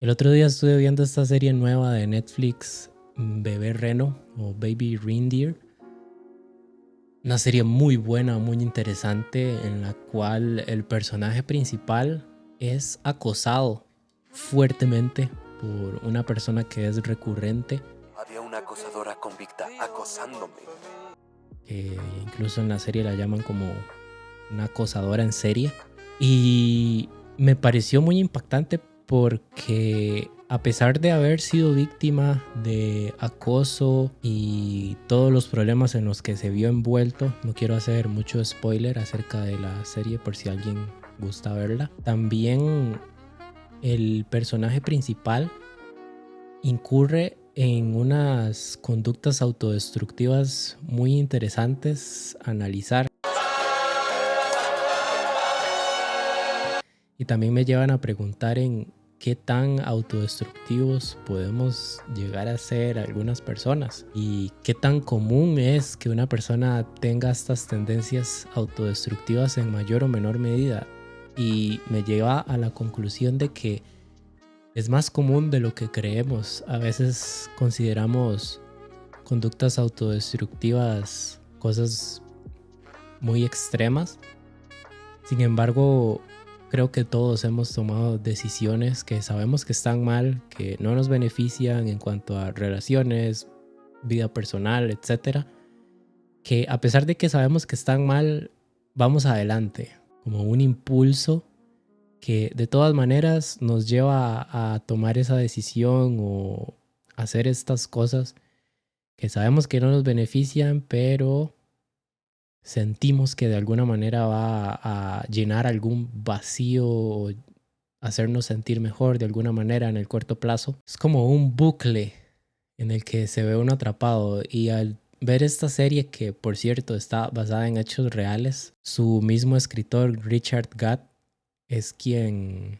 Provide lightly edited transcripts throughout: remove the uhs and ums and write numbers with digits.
El otro día estuve viendo esta serie nueva de Netflix, Bebé Reno o Baby Reindeer. Una serie muy buena, muy interesante, en la cual el personaje principal es acosado fuertemente por una persona que es recurrente. Había una acosadora convicta acosándome. Incluso en la serie la llaman como una acosadora en serie. Y me pareció muy impactante porque a pesar de haber sido víctima de acoso y todos los problemas en los que se vio envuelto, no quiero hacer mucho spoiler acerca de la serie por si alguien gusta verla, también el personaje principal incurre en unas conductas autodestructivas muy interesantes a analizar. Y también me llevan a preguntar en qué tan autodestructivos podemos llegar a ser algunas personas y qué tan común es que una persona tenga estas tendencias autodestructivas en mayor o menor medida. Y me lleva a la conclusión de que es más común de lo que creemos. A veces consideramos conductas autodestructivas cosas muy extremas. Sin embargo, creo que todos hemos tomado decisiones que sabemos que están mal, que no nos benefician en cuanto a relaciones, vida personal, etcétera, que a pesar de que sabemos que están mal, vamos adelante, como un impulso que de todas maneras nos lleva a tomar esa decisión o hacer estas cosas que sabemos que no nos benefician, pero sentimos que de alguna manera va a llenar algún vacío o hacernos sentir mejor de alguna manera en el corto plazo. Es como un bucle en el que se ve uno atrapado, y al ver esta serie, que por cierto está basada en hechos reales, su mismo escritor Richard Gatt es quien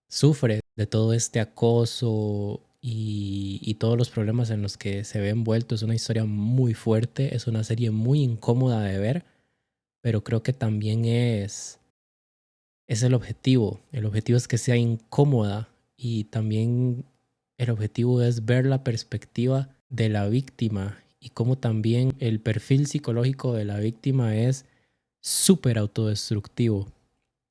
sufre de todo este acoso y todos los problemas en los que se ve envuelto. Es una historia muy fuerte, es una serie muy incómoda de ver, pero creo que también es el objetivo. El objetivo es que sea incómoda, y también el objetivo es ver la perspectiva de la víctima y cómo también el perfil psicológico de la víctima es súper autodestructivo,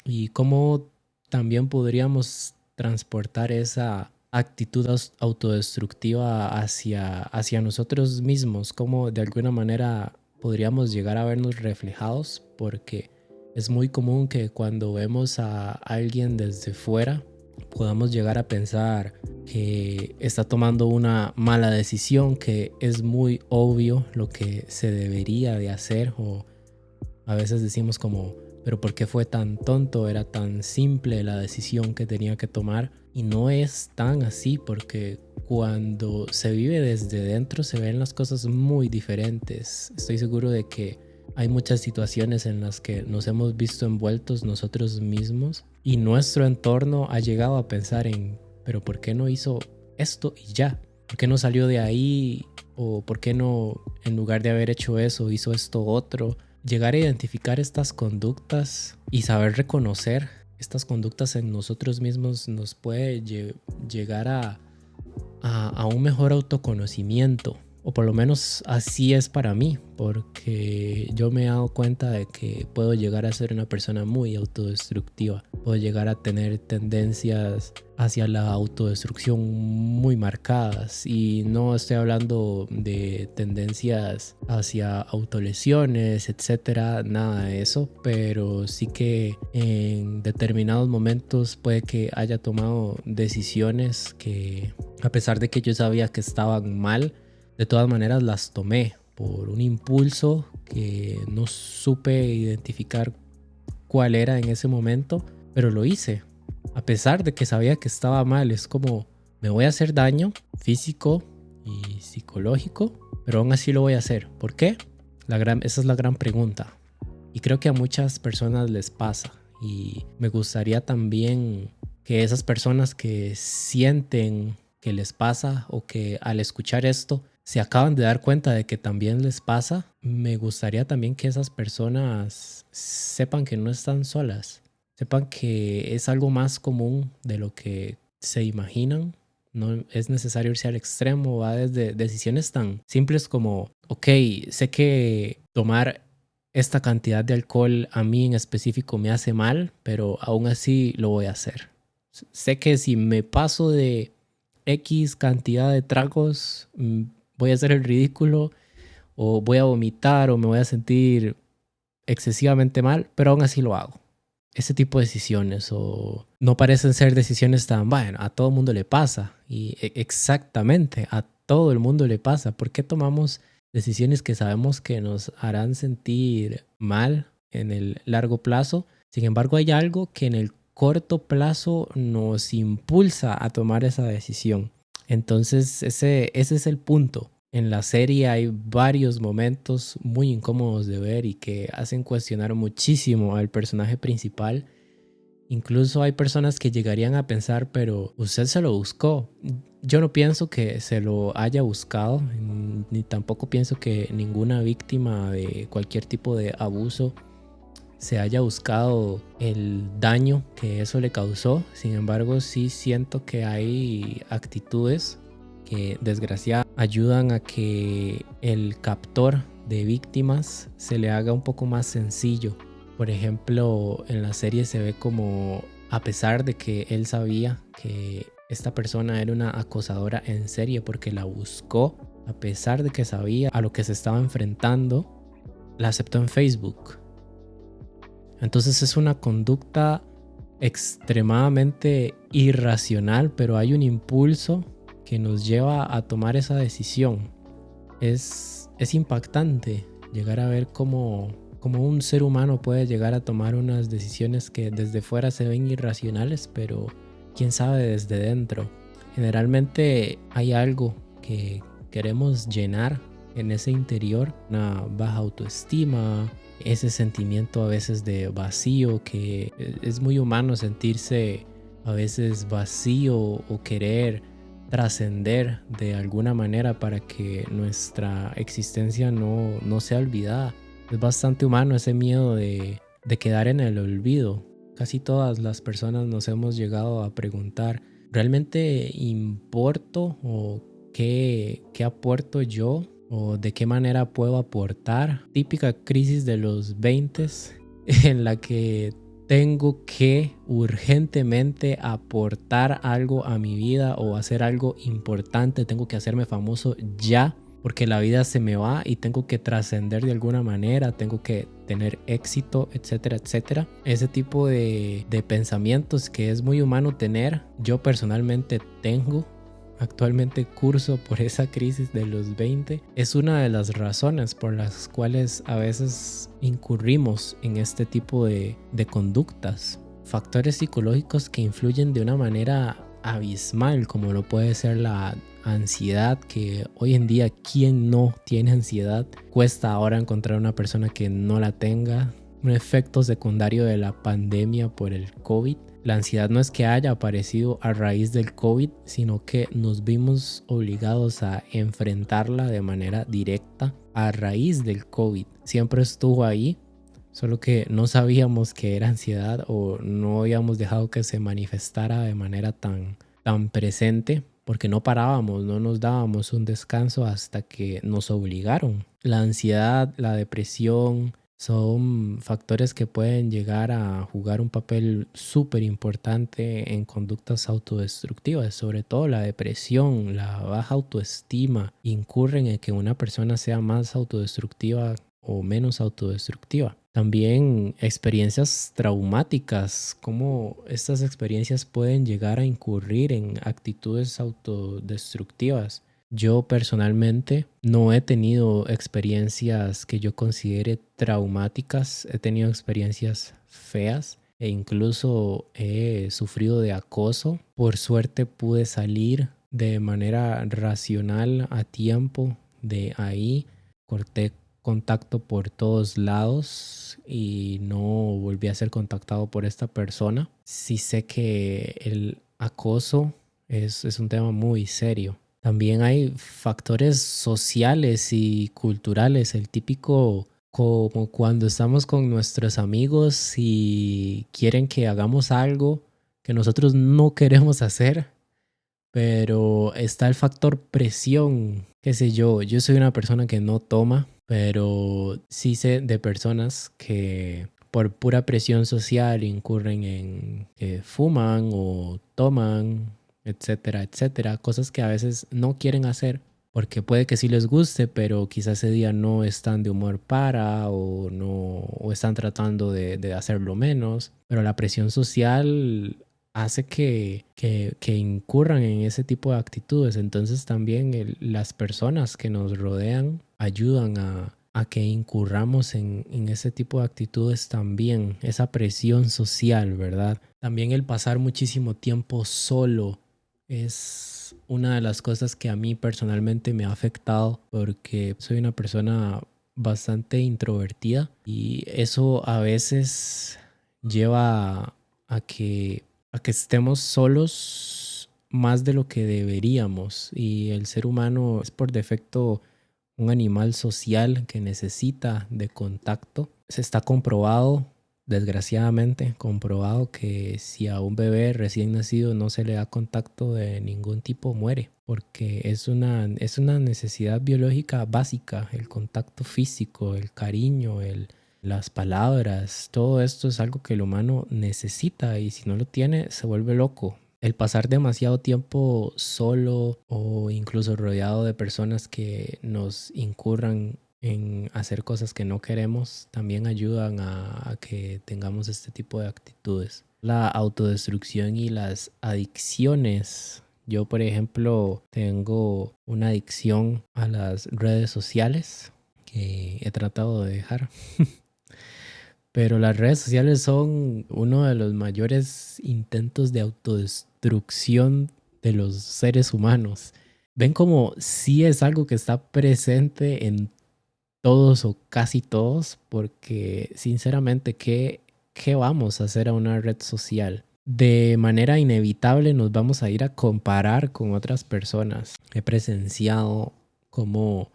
y cómo también podríamos transportar esa actitud autodestructiva hacia nosotros mismos, cómo de alguna manera podríamos llegar a vernos reflejados, porque es muy común que cuando vemos a alguien desde fuera podamos llegar a pensar que está tomando una mala decisión, que es muy obvio lo que se debería de hacer, o a veces decimos como, pero ¿por qué fue tan tonto? Era tan simple la decisión que tenía que tomar. Y no es tan así, porque cuando se vive desde dentro se ven las cosas muy diferentes. Estoy seguro de que hay muchas situaciones en las que nos hemos visto envueltos nosotros mismos y nuestro entorno ha llegado a pensar en, pero ¿por qué no hizo esto y ya? ¿Por qué no salió de ahí? ¿O por qué no, en lugar de haber hecho eso, hizo esto otro? Llegar a identificar estas conductas y saber reconocer estas conductas en nosotros mismos nos puede llegar a un mejor autoconocimiento, o por lo menos así es para mí, porque yo me he dado cuenta de que puedo llegar a ser una persona muy autodestructiva, puedo llegar a tener tendencias hacia la autodestrucción muy marcadas, y no estoy hablando de tendencias hacia autolesiones, etcétera, nada de eso, pero sí que en determinados momentos puede que haya tomado decisiones que, a pesar de que yo sabía que estaban mal, de todas maneras las tomé por un impulso que no supe identificar cuál era en ese momento, pero lo hice. A pesar de que sabía que estaba mal, es como, me voy a hacer daño físico y psicológico, pero aún así lo voy a hacer. ¿Por qué? Esa es la gran pregunta. Y creo que a muchas personas les pasa. Y me gustaría también que esas personas que sienten que les pasa, o que al escuchar esto se acaban de dar cuenta de que también les pasa, me gustaría también que esas personas sepan que no están solas, sepan que es algo más común de lo que se imaginan. No es necesario irse al extremo, va desde decisiones tan simples como, ok, sé que tomar esta cantidad de alcohol a mí en específico me hace mal, pero aún así lo voy a hacer. Sé que si me paso de X cantidad de tragos, voy a hacer el ridículo o voy a vomitar o me voy a sentir excesivamente mal, pero aún así lo hago. Ese tipo de decisiones o no parecen ser decisiones tan, bueno, a todo el mundo le pasa. Y exactamente, a todo el mundo le pasa. ¿Por qué tomamos decisiones que sabemos que nos harán sentir mal en el largo plazo? Sin embargo, hay algo que en el corto plazo nos impulsa a tomar esa decisión. Entonces, ese es el punto. En la serie hay varios momentos muy incómodos de ver y que hacen cuestionar muchísimo al personaje principal. Incluso hay personas que llegarían a pensar, pero usted se lo buscó. Yo no pienso que se lo haya buscado, ni tampoco pienso que ninguna víctima de cualquier tipo de abuso se haya buscado el daño que eso le causó. Sin embargo, sí siento que hay actitudes que desgraciadamente ayudan a que el captor de víctimas se le haga un poco más sencillo. Por ejemplo, en la serie se ve como, a pesar de que él sabía que esta persona era una acosadora en serie porque la buscó, a pesar de que sabía a lo que se estaba enfrentando, la aceptó en Facebook. Entonces es una conducta extremadamente irracional, pero hay un impulso que nos lleva a tomar esa decisión. Es impactante llegar a ver cómo un ser humano puede llegar a tomar unas decisiones que desde fuera se ven irracionales, pero quién sabe desde dentro. Generalmente hay algo que queremos llenar en ese interior, una baja autoestima, ese sentimiento a veces de vacío, que es muy humano sentirse a veces vacío o querer trascender de alguna manera para que nuestra existencia no sea olvidada. Es bastante humano ese miedo de quedar en el olvido. Casi todas las personas nos hemos llegado a preguntar, ¿realmente importo o qué aporto yo? ¿O de qué manera puedo aportar? Típica crisis de los 20 en la que tengo que urgentemente aportar algo a mi vida o hacer algo importante. Tengo que hacerme famoso ya porque la vida se me va y tengo que trascender de alguna manera. Tengo que tener éxito, etcétera, etcétera. Ese tipo de pensamientos que es muy humano tener. Yo personalmente tengo. Actualmente curso por esa crisis de los 20. Es una de las razones por las cuales a veces incurrimos en este tipo de conductas. Factores psicológicos que influyen de una manera abismal, como lo puede ser la ansiedad, que hoy en día, ¿quién no tiene ansiedad? Cuesta ahora encontrar una persona que no la tenga. Un efecto secundario de la pandemia por el COVID. La ansiedad no es que haya aparecido a raíz del COVID, sino que nos vimos obligados a enfrentarla de manera directa a raíz del COVID. Siempre estuvo ahí, solo que no sabíamos que era ansiedad o no habíamos dejado que se manifestara de manera tan presente, porque no parábamos, no nos dábamos un descanso hasta que nos obligaron. La ansiedad, la depresión, son factores que pueden llegar a jugar un papel súper importante en conductas autodestructivas, sobre todo la depresión, la baja autoestima, incurren en que una persona sea más autodestructiva o menos autodestructiva. También experiencias traumáticas, cómo estas experiencias pueden llegar a incurrir en actitudes autodestructivas. Yo personalmente no he tenido experiencias que yo considere traumáticas, he tenido experiencias feas e incluso he sufrido de acoso. Por suerte pude salir de manera racional a tiempo de ahí, corté contacto por todos lados y no volví a ser contactado por esta persona. Sí sé que el acoso es un tema muy serio. También hay factores sociales y culturales, el típico como cuando estamos con nuestros amigos y quieren que hagamos algo que nosotros no queremos hacer pero está el factor presión, qué sé yo soy una persona que no toma, pero sí sé de personas que por pura presión social incurren en que fuman o toman, etcétera, etcétera, cosas que a veces no quieren hacer porque puede que sí les guste, pero quizás ese día no están de humor para o no o están tratando de hacerlo menos, pero la presión social hace que incurran en ese tipo de actitudes. Entonces también las personas que nos rodean ayudan a que incurramos en ese tipo de actitudes también, esa presión social, ¿verdad? También el pasar muchísimo tiempo solo es una de las cosas que a mí personalmente me ha afectado porque soy una persona bastante introvertida y eso a veces lleva a que estemos solos más de lo que deberíamos, y el ser humano es por defecto un animal social que necesita de contacto. Se está comprobado, desgraciadamente, comprobado que si a un bebé recién nacido no se le da contacto de ningún tipo, muere, porque es una necesidad biológica básica, el contacto físico, el cariño, las palabras, todo esto es algo que el humano necesita y si no lo tiene se vuelve loco. El pasar demasiado tiempo solo o incluso rodeado de personas que nos incurran en hacer cosas que no queremos también ayudan a que tengamos este tipo de actitudes. La autodestrucción y las adicciones. Yo, por ejemplo, tengo una adicción a las redes sociales que he tratado de dejar. Pero las redes sociales son uno de los mayores intentos de autodestrucción de los seres humanos. Ven como sí es algo que está presente en todos o casi todos, porque sinceramente, ¿qué vamos a hacer a una red social? De manera inevitable nos vamos a ir a comparar con otras personas. He presenciado cómo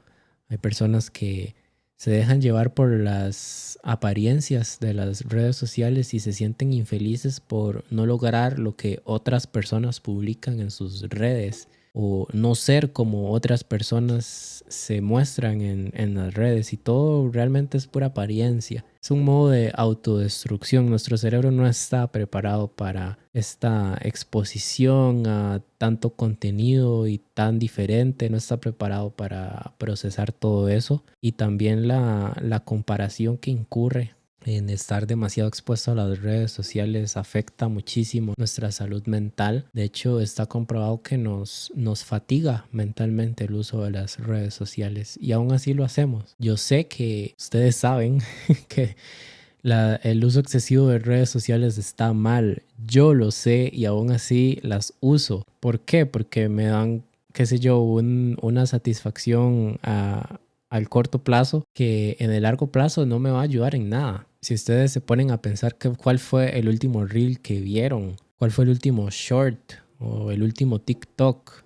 hay personas que se dejan llevar por las apariencias de las redes sociales y se sienten infelices por no lograr lo que otras personas publican en sus redes o no ser como otras personas se muestran en las redes, y todo realmente es pura apariencia. Es un modo de autodestrucción. Nuestro cerebro no está preparado para esta exposición a tanto contenido y tan diferente, no está preparado para procesar todo eso, y también la comparación que incurre en estar demasiado expuesto a las redes sociales afecta muchísimo nuestra salud mental. De hecho, está comprobado que nos fatiga mentalmente el uso de las redes sociales y aún así lo hacemos. Yo sé que ustedes saben que el uso excesivo de redes sociales está mal. Yo lo sé y aún así las uso. ¿Por qué? Porque me dan, qué sé yo, una satisfacción al corto plazo que en el largo plazo no me va a ayudar en nada. Si ustedes se ponen a pensar cuál fue el último reel que vieron, cuál fue el último short o el último TikTok,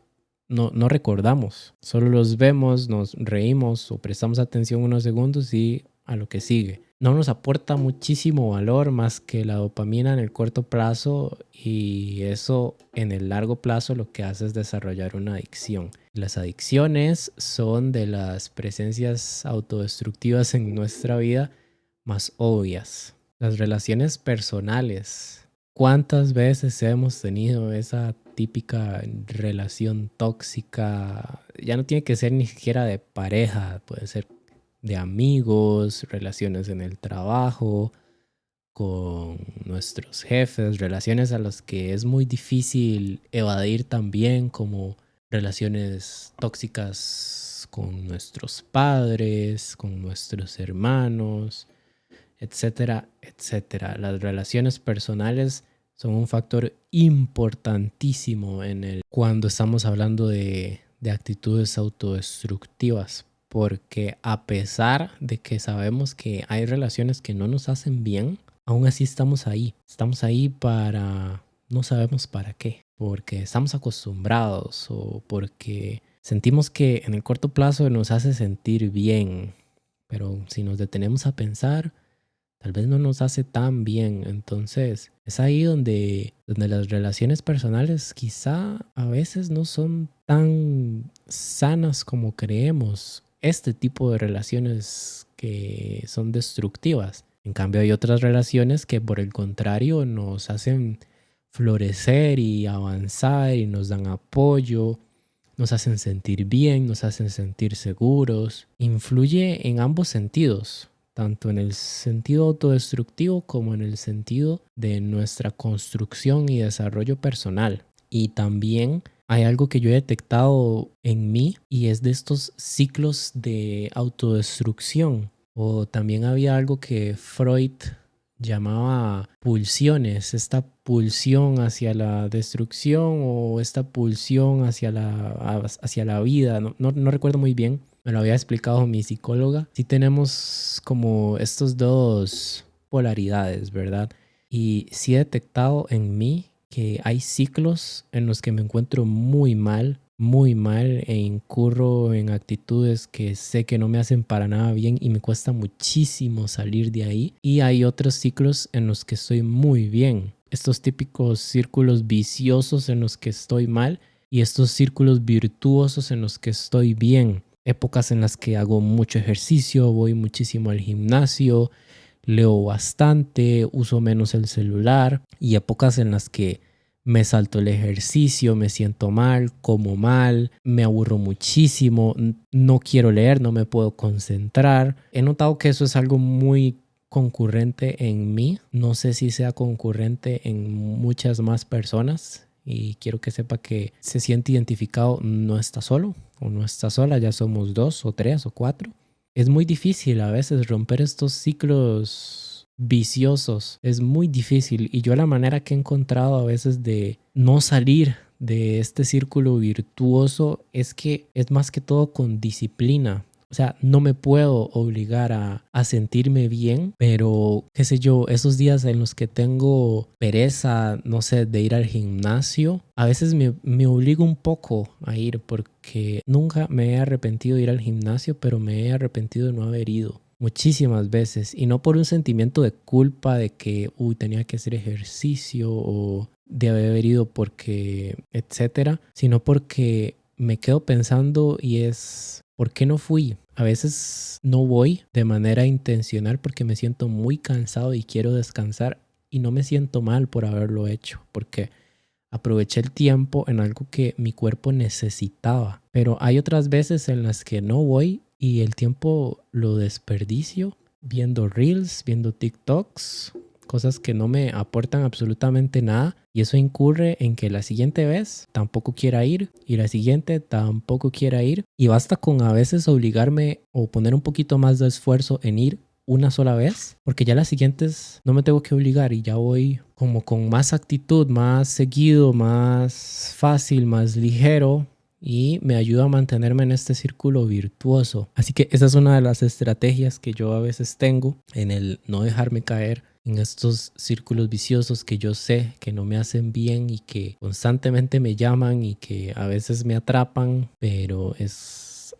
no recordamos. Solo los vemos, nos reímos o prestamos atención unos segundos y a lo que sigue. No nos aporta muchísimo valor más que la dopamina en el corto plazo, y eso en el largo plazo lo que hace es desarrollar una adicción. Las adicciones son de las presencias autodestructivas en nuestra vida más obvias. Las relaciones personales. ¿Cuántas veces hemos tenido esa típica relación tóxica? Ya no tiene que ser ni siquiera de pareja, puede ser de amigos, relaciones en el trabajo, con nuestros jefes, relaciones a las que es muy difícil evadir también, como relaciones tóxicas con nuestros padres, con nuestros hermanos, etcétera, etcétera. Las relaciones personales son un factor importantísimo cuando estamos hablando de actitudes autodestructivas, porque a pesar de que sabemos que hay relaciones que no nos hacen bien, aún así estamos ahí. Estamos ahí no sabemos para qué, porque estamos acostumbrados o porque sentimos que en el corto plazo nos hace sentir bien. Pero si nos detenemos a pensar, tal vez no nos hace tan bien. Entonces es ahí donde las relaciones personales quizá a veces no son tan sanas como creemos. Este tipo de relaciones que son destructivas. En cambio hay otras relaciones que por el contrario nos hacen florecer y avanzar y nos dan apoyo, nos hacen sentir bien, nos hacen sentir seguros. Influye en ambos sentidos, tanto en el sentido autodestructivo como en el sentido de nuestra construcción y desarrollo personal. Y también hay algo que yo he detectado en mí y es de estos ciclos de autodestrucción. O también había algo que Freud llamaba pulsiones, esta pulsión hacia la destrucción o esta pulsión hacia la vida. No recuerdo muy bien, me lo había explicado mi psicóloga. Sí tenemos como estos dos polaridades, ¿verdad? Y sí he detectado en mí que hay ciclos en los que me encuentro muy mal e incurro en actitudes que sé que no me hacen para nada bien y me cuesta muchísimo salir de ahí. Y hay otros ciclos en los que estoy muy bien. Estos típicos círculos viciosos en los que estoy mal y estos círculos virtuosos en los que estoy bien. Épocas en las que hago mucho ejercicio, voy muchísimo al gimnasio, leo bastante, uso menos el celular y épocas en las que me salto el ejercicio, me siento mal, como mal, me aburro muchísimo, no quiero leer, no me puedo concentrar. He notado que eso es algo muy concurrente en mí. No sé si sea concurrente en muchas más personas y quiero que sepa que se siente identificado, no está solo o no está sola, ya somos 2 o 3 o 4. Es muy difícil a veces romper estos ciclos viciosos. Es muy difícil y yo la manera que he encontrado a veces de no salir de este círculo virtuoso es que es más que todo con disciplina. O sea, no me puedo obligar a sentirme bien, pero qué sé yo, esos días en los que tengo pereza, no sé, de ir al gimnasio, a veces me obligo un poco a ir porque nunca me he arrepentido de ir al gimnasio, pero me he arrepentido de no haber ido. Muchísimas veces y no por un sentimiento de culpa de que tenía que hacer ejercicio o de haber ido porque etcétera, sino porque me quedo pensando y es ¿por qué no fui? A veces no voy de manera intencional porque me siento muy cansado y quiero descansar y no me siento mal por haberlo hecho porque aproveché el tiempo en algo que mi cuerpo necesitaba. Pero hay otras veces en las que no voy y el tiempo lo desperdicio viendo reels, viendo TikToks, cosas que no me aportan absolutamente nada y eso incurre en que la siguiente vez tampoco quiera ir y la siguiente tampoco quiera ir y basta con a veces obligarme o poner un poquito más de esfuerzo en ir una sola vez, porque ya las siguientes no me tengo que obligar y ya voy como con más actitud, más seguido, más fácil, más ligero y me ayuda a mantenerme en este círculo virtuoso. Así que esa es una de las estrategias que yo a veces tengo en el no dejarme caer en estos círculos viciosos que yo sé que no me hacen bien y que constantemente me llaman y que a veces me atrapan, pero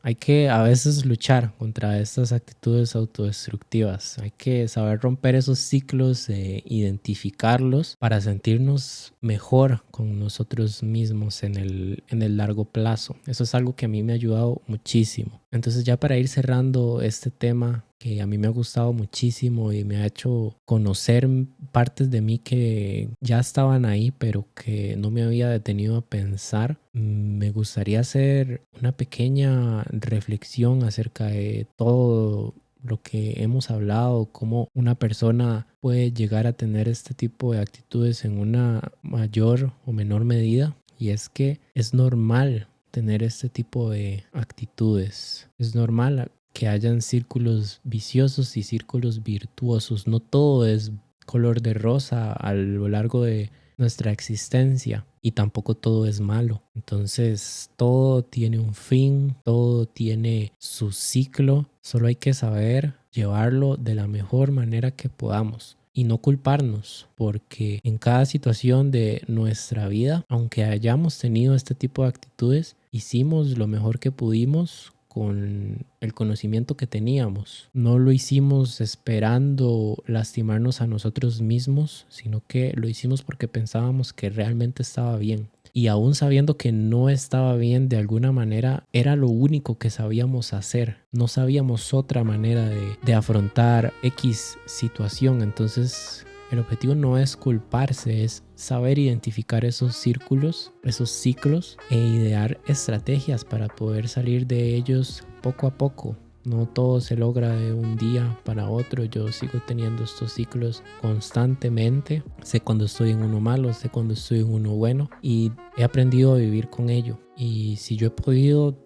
hay que a veces luchar contra estas actitudes autodestructivas. Hay que saber romper esos ciclos, identificarlos para sentirnos mejor con nosotros mismos en el largo plazo. Eso es algo que a mí me ha ayudado muchísimo. Entonces ya para ir cerrando este tema que a mí me ha gustado muchísimo y me ha hecho conocer partes de mí que ya estaban ahí, pero que no me había detenido a pensar, me gustaría hacer una pequeña reflexión acerca de todo lo que hemos hablado, cómo una persona puede llegar a tener este tipo de actitudes en una mayor o menor medida. Y es que es normal tener este tipo de actitudes. Es normal que hayan círculos viciosos y círculos virtuosos. No todo es color de rosa a lo largo de nuestra existencia y tampoco todo es malo. Entonces todo tiene un fin, todo tiene su ciclo. Solo hay que saber llevarlo de la mejor manera que podamos. Y no culparnos, porque en cada situación de nuestra vida, aunque hayamos tenido este tipo de actitudes, hicimos lo mejor que pudimos con el conocimiento que teníamos. No lo hicimos esperando lastimarnos a nosotros mismos, sino que lo hicimos porque pensábamos que realmente estaba bien. Y aún sabiendo que no estaba bien, de alguna manera era lo único que sabíamos hacer. No sabíamos otra manera de afrontar X situación. Entonces el objetivo no es culparse, es saber identificar esos círculos, esos ciclos e idear estrategias para poder salir de ellos poco a poco. No todo se logra de un día para otro. Yo sigo teniendo estos ciclos constantemente. Sé cuando estoy en uno malo, sé cuando estoy en uno bueno y he aprendido a vivir con ello. Y si yo he podido,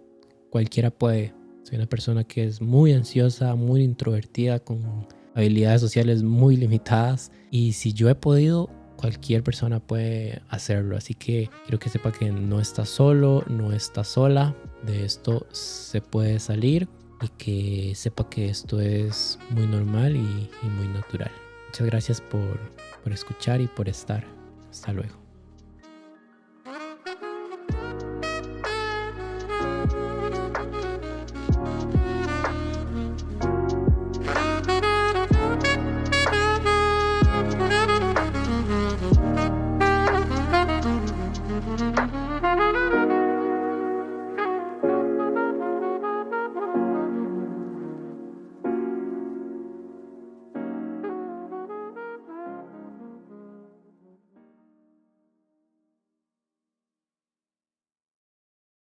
cualquiera puede. Soy una persona que es muy ansiosa, muy introvertida, con habilidades sociales muy limitadas. Y si yo he podido, cualquier persona puede hacerlo. Así que quiero que sepa que no está solo, no está sola. De esto se puede salir. Y que sepa que esto es muy normal y muy natural. Muchas gracias por escuchar y por estar. Hasta luego.